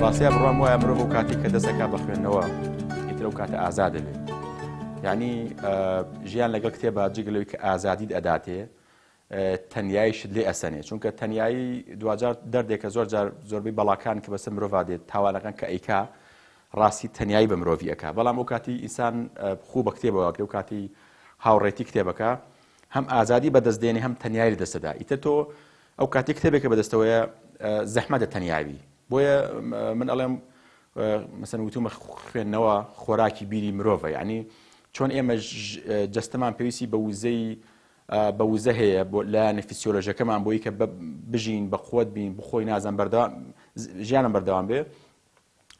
ڕاستیە بڕوام وایە مرۆڤ و کاتی کە دەسەکا بە خوێندنەوە ئیتر ئەو کاتە ئازادە بێ. یعنی ژیان لەگەڵ کتێبە جگەلەوەی کە ئازادیت ئەداتێ تەنیاییشت لێ ئەسەنێ، چونکە تەنیایی دوجار دەردێکە زۆربەی بەڵاکان کە بەسەر مرۆڤ دێت تاوانەکان کە ئەیکا ڕاستی تەنیایی بە مرۆڤی ئەکا. بەڵام ئەو کاتی ئینسان خوو بە کتێبەوە کە و کاتی هاوڕێتی کتێبەکە هەم ئازادی بەدەستدێنێ هەم تەنیایی لەدەستەدا. ئیتر تۆ ئەو کاتی کتێبێکە بەدەستەوەیە زەحمەتە تەنیاوی. بۆیە من ئەڵێم مەسەن وتومە خوێندنەوە خۆراکی بیری مرۆڤە. یعنی چۆن ئێمە جەستەمان پێویستی بە وزە هەیە بۆ لایەنە فیسیۆلۆژیەکەمان بۆی کە بژین بە خۆت بین بخۆی نازان ژیانم بەردەوام بێ.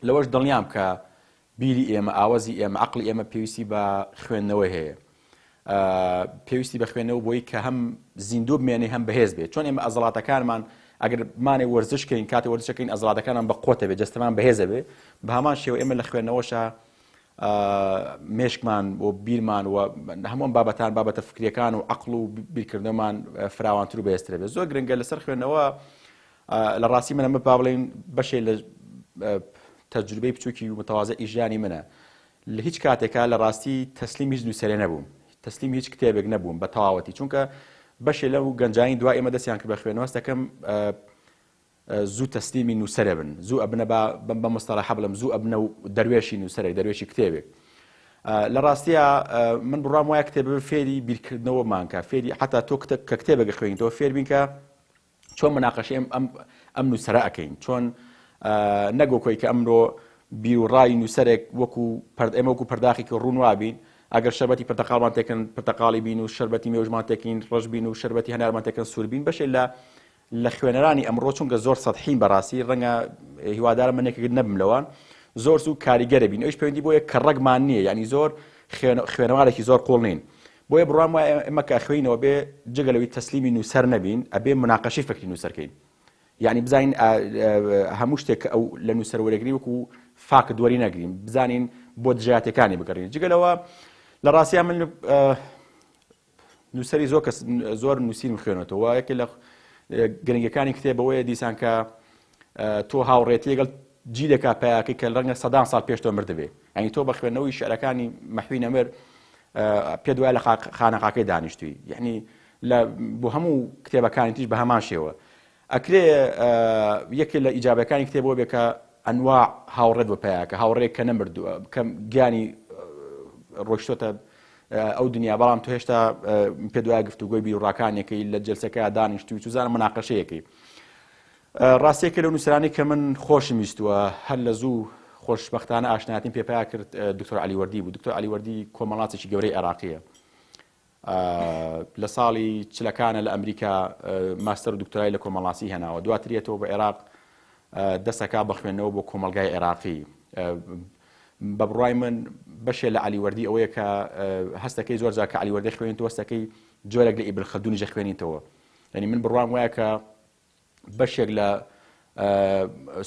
لەوەش دڵنیام کە بیری ئێمە ئاوەزی ئێمە عەقڵی ئێمە پێویستی بە خوێندنەوە هەیە، پێویستی بە خوێندنەوە بۆی کە هەم زیندوو بمێنێ هەم بەهێز بێت. چۆن ئێمە ئەزەڵاتەکانمان ئەگەر مانێ وەرزشکەین کاتێ وەرزشەکەین ئەزەڵاتەکانمان بە قوتە بێت جەستەمان بەهێزە بێ، بە هەمان شێوە ئێمە لە خوێندنەوەشە مێشکمان و بیرمان و هەموو بابەتان بابەتە فکریەکان و عەقڵ و بیرکردنەوەمان فراوانتر و بەهێزترە بێت. زۆر گرنگە لەسەر خوێندنەوە لە ڕاستی منە با بڵێن بەشێ لە تەجروبەی بچووکی و متەوازەی ژیانی منە. لە هیچ کاتێکا لە ڕاستی تەسلیم هیچ نووسەرێ نەبووم، تەسلیم هیچ کتێبێک نەبووم بە تەواوەتی، چونکە بەشێ لەو گەنجانی دوای ئێمە دەستیان کرد بە خوێندنەوە هەستەکەم زوو تەسلیمی نووسەرە بن، زوو ئەبنە بە مستەلاح بڵم زوو ئەبنە و دەروێشی نووسەرێک دەروێشی کتێبێک. لە ڕاستیە من بڕام وایە کتێبە فێری بیرکردنەوەمانکە، فێری حتا تۆ کە کتێبێک خوێنیتەوە فێر بین کە چۆن مناقەشەی ئەم نووسەرە ئەەکەین، چۆن نەگۆکۆی کە ئەمڕۆ بیر و ڕای نووسەرێک ئێمە وەکو پەرداخی کە ڕوون وابین، ئەگەر شەربەتی پرتەقاڵمان تێکن پرتەقاڵی بین و شەربەتی مێوژمان تێکین ڕەش بین و شەربەتی هەنارمان تێکن سوور بین. بەشێ لە خوێنەرانی ئەمڕۆ چونکە زۆر سەدحین بەڕاستی ڕەنگە هیوادارم منێکێک نەبم لەوان زۆر زوو کاریگەرە بین، ئەوش پەیوەندی بۆیە کە ڕەگمان نییە، ینی زۆر خوێنەوارێکی زۆر قوڵ نین. بۆیە بڕوام وایە ئێمە کە خوێنەوە بێ جگەلەوەی تەسلیمی نووسەر نەبین، ئەبێ مناقەشەی فکری نووسەرکەین. یعنی بزانین هەموو شتێک ئەو لە نووسەر وەرەگری وەکو فاک دووەری نەگرین، بزانین بۆ دژایەتەکانی بگەڕین. جگەلەوە لە ڕاستیان من نووسەری زۆر نووسین خوێنێتەوە. یەکێ لە گرنگەکانی کتێبەوەیە دیسان کە تۆ هاوڕێتی لەگەڵ جی دەکا پایاکەی کە ڕەنگە سەدان ساڵ پێش تۆ مردبێ. یعنی تۆ بە خوێندنەوەی شێعرەکانی مەحوی نەمر پێ دوای لە خانەقاکەی دانیشتووی. یعنی بۆ هەموو کتێبەکانی تیش بە هەمان شێوە ئەکرێ یەکێ لە ئیجابەکانی کتێبەوە بێ کە ئەنواع هاوڕێت بە پایاکە، هاوڕێک کە نەمردووە کە گیانی ڕۆیشتۆتە ئەو دنیا، بەڵام تۆ هێشتا پێ دوای گفتوگۆی بیرڕاکانێکی لە جلسەکە دانیشتوی توزانە مناقەشەیەکەی. ڕاستیەکە لەو نووسرانی کە من خۆشم ویستووە هەر لە زوو خۆشبەختانە ئاشنایەتیم پێپیا کرد دکتۆر عەلیوەردی بوو. دکتۆر عەلیوەردی کۆمەڵاتێکی گەورەی عێراقیە، لە ساڵی چلەکانە لە ئەمریکا ماستەر و دکتۆرای لە کۆمەڵاسی هێناوە، دواتریەتەوە بە عێراق دەسەکا بە خوێندنەوە بۆ کۆمەلگای عێراقی. بە بڕای من بەشێ لە عەلیوەردی ئەوەیە کە هەستەکەی زۆر جار کە عەلیوەردی خوێنیتەوە هەستەکەی جۆرێک لە ئیبن خەلدونیش خوێنیتەوە. یعنی من بڕوام وایە کە بەشێک لە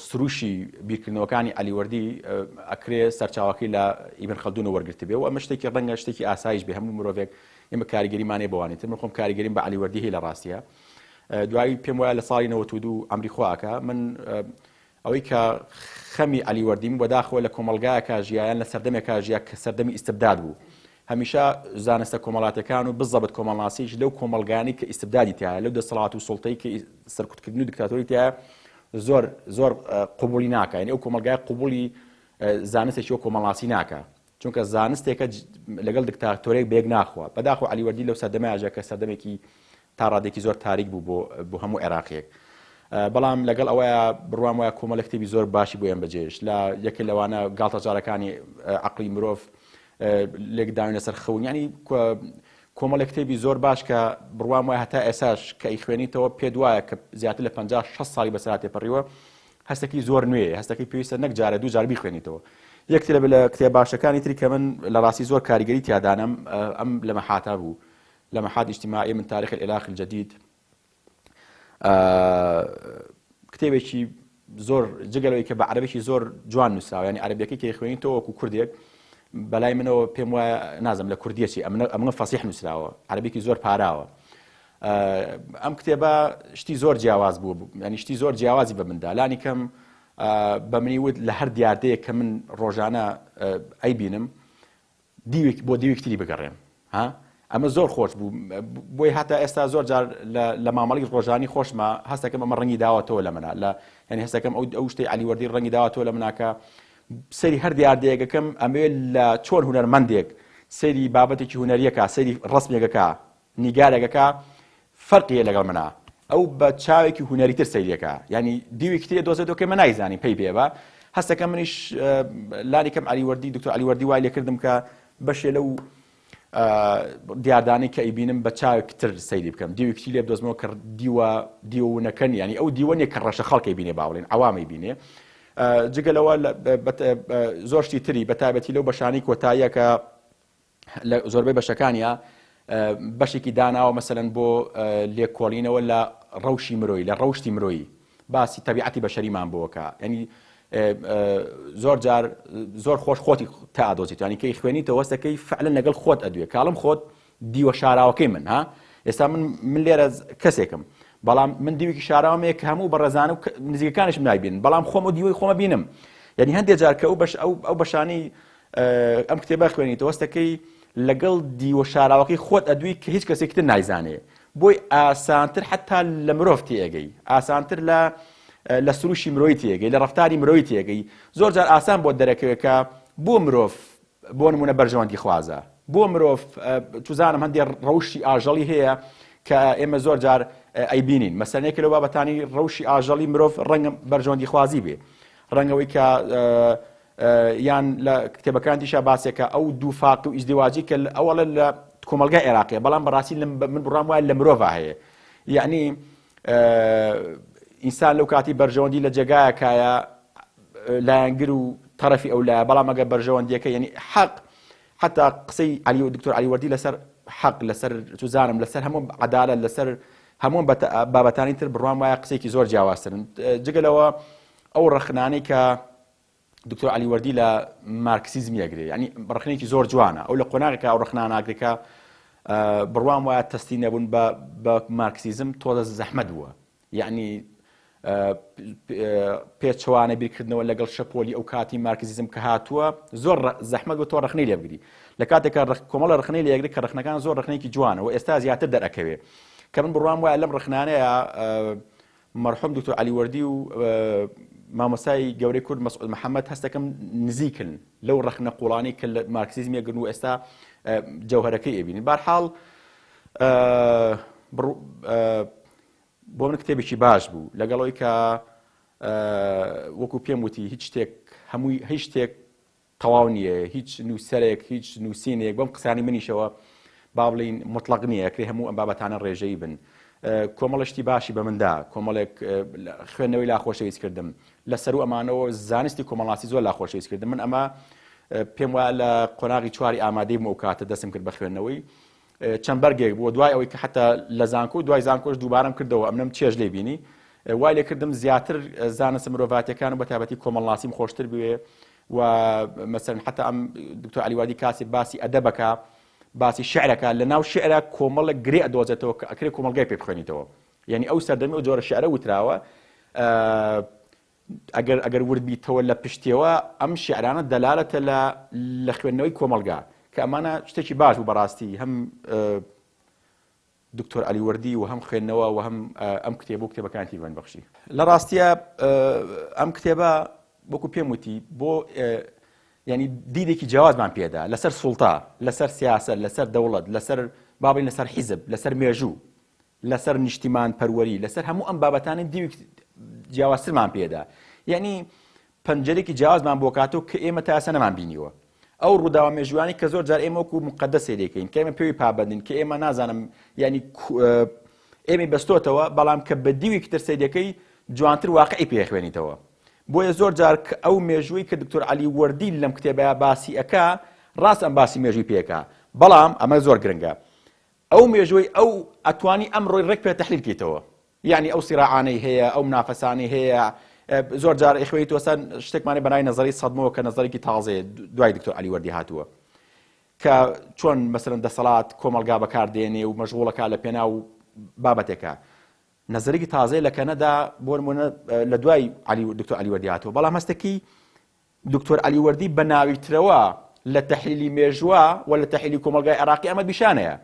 سروشی بیرکردنەوەکانی عەلیوەردی ئەکرێ سەرچاوەکەی لە ئیبن خەلدونەوە وەرگرت بێ و ئەمە شتێکی ڕەنگە شتێکی ئاسایش بێ هەموو مرۆڤێک ئێمە کاریگەریمانێ بوانێت. من خۆم کاریگەریم بە عەلیوەردی هەیە لە ڕاستیە. دوایی پێم وایە لە ساڵی 92 ئەمری خواکە من ئەوەی کە خەمی عەلیوەردیم بەداخەوە لە کۆمەلگایەکە ژیایان لە سەردەمێکە ژیا کە سەردەمی ئیستبداد بوو. هەمیشە زانستە کۆمەڵاتەکان و بزەبت کۆمەڵاسیش لەو کۆمەلگانی کە ئیستبدادی تایە لەو دەسەڵات و سوڵتەی کە سەرکوتکردن و دیکتاتۆری تایە زۆر قبولی ناکە. یعنی ئەو کۆمەلگای قبولی زانستێکی وە کۆمەڵاسی ناکە، چونکە زانستێکە لەگەڵ دیکتاتۆرێک بێک ناخوە. بەداخەوە عەلیوەردی لەو سەردەمەیە کە سەردەمێکی تا ڕادێکی زۆر تاریک بوو بۆ هەموو عێراقیەک. بەڵام لەگەڵ ئەوەیە بڕوام وایە کۆمەڵە کتێبی زۆر باشی بۆ ئێمە بەجێش لە یەکێ لەوانە گاڵتەجارەکانی عەقڵی مرۆڤ لێک داوین لەسەر خەون. ینی کۆمەڵە کتێبی زۆر باش کە بڕوام وایە هەتا ئێساش کە ئیخوێنیتەوە پێ دوایە کە زیاتر لە 50-60 ساڵی بەسەرات تێپەڕیوە هەستێکی زۆر نوێیە، هەستەکەی پێویستە نەک جارە دوو جار بیخوێنیتەوە. یەکتر لە کتێب باشەکانی تری کە من لە ڕاستی زۆر کاریگەری تیادانم ئەم لە مەحاتە بوو، لە مەحات اجتماعی من تاریخ العراق الجديد. کتێبێکی زۆر جگەلەوەی کە بە عەرەبێکی زۆر جوان نووسراوە، ینی عەرەبیەکەی کە خوێنیتەوە وەکو کوردێک بەلای منەوە پێم وایە نازم لە کوردیەکی ئەمە فەسیح نووسراوە، عەرەبێکی زۆر پاراوە. ئەم کتێبە شتی زۆر جیاواز بوو، ینی شتی زۆر جیاوازی بە مندا لانی کەم بە منی وت لە هەر دیاردەیە کە من ڕۆژانە ئەیبینم بۆ دیوێکتری بگەڕێم ئەمە زۆر خۆش بوو بۆی هەتا ئێستا زۆر جار لە مامەڵی ڕۆژانی خۆشمە هەستەکەم ئەمە ڕەنگی داوەتەوە لە منە لە ینی هەستەکەم ئەو شتەی علیوەردی ڕەنگی داوەتەوە لە مناکە سەری هەر دیاردەیەکەکەم ئەمەوێ لە چۆن هونەرمەندێک سەری بابەتێکی هونەریەکە سەری ڕسمێکەکە نیگارێکەکە فەرقیە لەگەڵ منە ئەو بە چاوێکی هونەریتر سەیرەکە ینی دیوێکترێ دۆزێتەوە مە نایزانی پێی بێبە هەستەکەم منیش لانیکەم علیوەردی دکتۆر علیوەردی وای لێ کردم کە بەشێ لەو دیاردانی کە ئەیبینم بە چاوێکتر سەیری بکەم دیوێکتی لێ بدۆزمەوە کە دیوەونەکەن ینی ئەو دیوەنێک کە ڕەشە خەڵکی بینێ باوڵێن ئەوامی بینێ جگەلەوە زۆر شتی تری بەتایبەتی لەو بەشانی کۆتاییە کە لە زۆربەی بەشەکانیە بەشێکی داناوە مەسەلەن بۆ لێکۆڵینەوە لە ڕەوشی مرۆیی لە ڕەوشتی مرۆیی باسی تەبیعەتی بەشەریمان بۆکە ینی زۆر جار زۆر خۆش خۆتی تا ئادۆزیت ینی کەی خوێنیتەوە وەستەکەی فعلەن لەگەڵ خۆت ئەدوێ کاڵم خۆت دیوە شاراوەکەی من ئێستا من لێرە کەسێکم بەڵام من دیوێکی شاراوەمەیە کە هەموو بەڕێزانە و نزیکەکانیشم نایبین بەڵام خۆم و دیوەی خۆمە بینم یعنی هەندێک جار کە ئەو بەشانی ئەم کتێبە خوێنیتەوە وەستەکەی لەگەڵ دیوە شاراوەکەی خۆت ئەدوی کە هیچ کەسێکتر نایزانێ بۆی ئاسانتر حتا لە مرۆڤ تێگەی ئاسانتر لە سروشی مرۆی تێگەی لە ڕەفتاری مرۆی تێگەی زۆر جار ئاسان بۆ دەرەکەوێکە بۆ مرۆڤ بۆ نمونە بەرژەوەندی خوازە بۆ مرۆڤ توزانم هەندێک ڕەوشی ئاژەڵی هەیە کە ئێمە زۆر جار ئەیبینین مەسەلەیەکە لەو بابەتانی ڕەوشی ئاژەڵی مرۆڤ ڕەنگە بەرژەوەندی خوازی بێ ڕەنگەوەی کە یان لە کتێبەکانیشا باسێکە ئەو دوو فاقی و ئیزدیواجی کە ئەوەڵە لە کۆمەلگای عێراقیە بەڵام بەڕاستی من بڕام وایە لە مرۆڤ هەیە یعنی ئینسان لەو کاتی بەرژەوەندی لە جێگایەکایە لایەنگر و تەرەفی ئەولایە بەڵام ئەگە بەرژەوەندیەکە یعنی حەق حتا قسەی دکتۆر علیوەردی لەسەر حەق لەسەر توزانم لەسەر هەموو عەدالەت لەسەر هەموو بابەتانی تر بڕوام وایە قسێکی زۆر جیاوازترن جگەلەوە ئەو ڕەخنانەی کە دکتۆر علیوەردی لە مارکسیزمی ئەگرێ ینی ڕەخنێکی زۆر جوانە ئەو لە قۆناغێکە ئەو ڕەخنانە ئاگرێکە بڕوام وایە تەستی نەبوون بە مارکسیزم تۆزە زەحمەت بووە یعنی پێچەوانە بیرکردنەوە لەگەڵ شەپۆلی ئەو کاتی مارکسیزم کە هاتووە زۆر زەحمەت بۆ تۆ ڕەخنەی لێ بگری لە کاتێکە کۆمەڵە ڕەخنەی لێ ئەگرێت کە ڕەخنەکان زۆر ڕەخنەیەکی جوانە و ئێستا زیاتر دەرەکەوێ کە من بڕوام وایە لەم ڕەخنانەیە مەرحوم دکتۆر علیوەردی و مامۆستای گەورەی کورد مەسعود محەممەد هەستەکەم نزیکن لەو ڕەخنە قوڵانی کە لە مارکسیزمی گرن و ئێستا جەوهرەکەی ئەبینین بەرحاڵ بۆ من کتێبێکی باش بوو لەگەڵەوەی کە وەکو پێم وتی هیچ شتێک هەمووی هیچ شتێک تەواو نییە هیچ نووسەرێک هیچ نووسینێک بەم قسانی منیشەوە با بڵین مطلق نییە ئەکرێ هەموو ئەم بابەتانە ڕێژەی بن کۆمەڵشتی باشی بە مندا کۆمەڵێک خوێندنەوەی لا خۆشەویست کردم لەسەر و ئەمانەوە زانستی کۆمەڵاتی زۆر لا خۆشەویست کردم من ئەمە پێم وایە لە قۆناغی چواری ئامادەی بووم ئەو کاتە دەستم کرد بە خوێندنەوەی چەند بەرگێک بووە دوای ئەوەی کە حتا لە زانکۆ و دوای زانکۆش دووبارەم کردەوە ئەمنم چێژ لێ بینی وای لێ کردم زیاتر زانست مرۆڤاتیەکان و بەتابەتی کۆمەڵناسیم خۆشتر بوێ و مەسەلەن حتا ئەم دکتۆر علیوەردی کاسی باسی ئەدەبەکە باسی شعرەکە لە ناو شعرە کۆمەڵە گرێ ئەدۆزێتەوە کە ئەکرێ کۆمەلگای پێ بخوێنیتەوە یعنی ئەو سەردەمی ئەو جۆرە شعرە وتراوە ئەگەر ورد بیتەوە لە پشتیەوە ئەم شعرانە دەلالەتە لە خوێندنەوەی کۆمەلگا کە ئەمانە شتێکی باش بوو بەڕاستی هەم دکتۆر علیوەردی و هەم خوێندنەوە و هەم ئەم کتێب و کتێبەکانی بەخشی لە ڕاستیە ئەم کتێبە وەکو پێم وتی بۆ ینی دیدێکی جیاوازمان پێدا لەسەر سوڵتا لەسەر سیاسەت لەسەر دەوڵەت لەسەر بابڵین لەسەر حیزب لەسەر مێژوو لەسەر نیشتیمان پەروەری لەسەر هەموو ئەم بابەتانی دیوی جیاوازترمان پێدا یعنی پەنجەرێکی جیاوازمان بۆ کاتەوە کە ئێمە تا ئێستا نەمان بینیوە ئەو ڕووداوە مێژووانی کە زۆر جار ئێمە وەکو مقەدەسێ دەکەین کە ئێمە پێوی پابەندین کە ئێمە نازانم ینی ئێمە بەستۆتەوە بەڵام کە بە دیوی کتر سەیدەکەی جوانتر واقعی پێخوێنیتەوە بۆیە زۆر جار ئەو مێژووی کە دکتۆر علیوەردی لەم کتێبەیە باسی ئەکا ڕاست ئەم باسی مێژووی پێکا بەڵام ئەمە زۆر گرنگە ئەو مێژووی ئەو ئەتوانی ئەمڕۆی ڕێک پێ تەحلیل بکەیتەوە یعنی ئەو سیراعانەی هەیە ئەو منافەسانی هەیە زۆر جار ئەخوێیت وەسەر شتێکمانی بەنای نەزەری سەدمەوە کە نەزەرێکی تازەیە دوای دکتۆر علیوەردی هاتووە کە چۆن مەسەلەن دەسەڵات کۆمەلگا بەکاردێنێ و مەشغوڵەکە لە پێناو بابەتێکە نظرێکی تازەی لە کەنەدا بۆ نمونە لە دوای دکتۆر عەلیوەردی هاتەوە، بەڵام هەستێکی دکتۆر عەلیوەردی بە ناویترەوە لە تەحلیلی مێژووە و لە تەحلیلی کۆمەلگای عێراقی ئەمە بیشانەیە.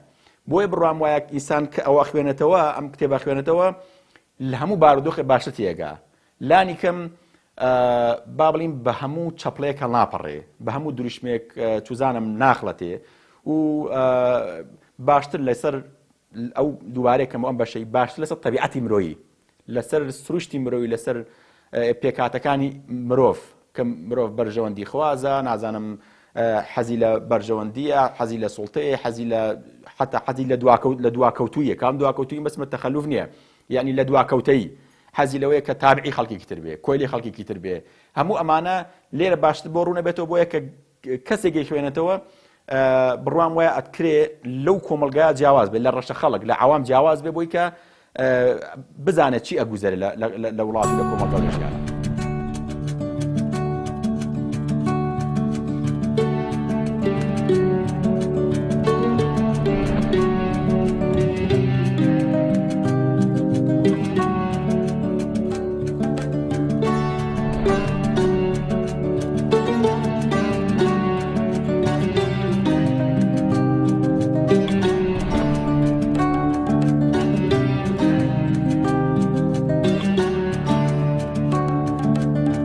بۆیە بڕوام وایە ئینسان کە ئەوە خوێنێتەوە، ئەم کتێبە خوێنێتەوە، لە هەموو بارودۆخێ باشتر تێگا. لانی کەم با بڵین بە هەموو چەپڵەیەک هەڵ ناپەڕێ، بە هەموو دروشمێک توزانم ناخڵەتێ و باشتر لەسەر ئەو دووارێکەم ئەم بەشەی باشتر لەسەر تەبیعەتی مرۆیی، لەسەر سروشتی مرۆیی، لەسەر پێکاتەکانی مرۆڤ کە مرۆڤ بەرژەوەندی خوازە، نازانم حەزی لە بەرژەوەندیە، حەزی لە سوڵتەیە، حەزی لە حتا حەزی لە دواکەوتویە، کام دواکەوتوی بەسمە تەخەلوف نییە، یعنی لە دواکەوتەی حەزی لەوەیە کە تابعی خەڵکێکی تر بێ، کۆیلی خەڵکێکی تر بێ. هەموو ئەمانە لێرە باشتر بۆ ڕوو نەبێتەوە، بۆیە کە کەسێکی خوێنێتەوە بڕوام وایە ئەتکرێ لەو کۆمەلگایە جیاواز بێت، لە ڕەشە خەڵک لە عەوام جیاواز بێ، بۆی کە بزانێت چی ئەگوزارێت لە وڵات لە کۆمەلگا لەشکارە.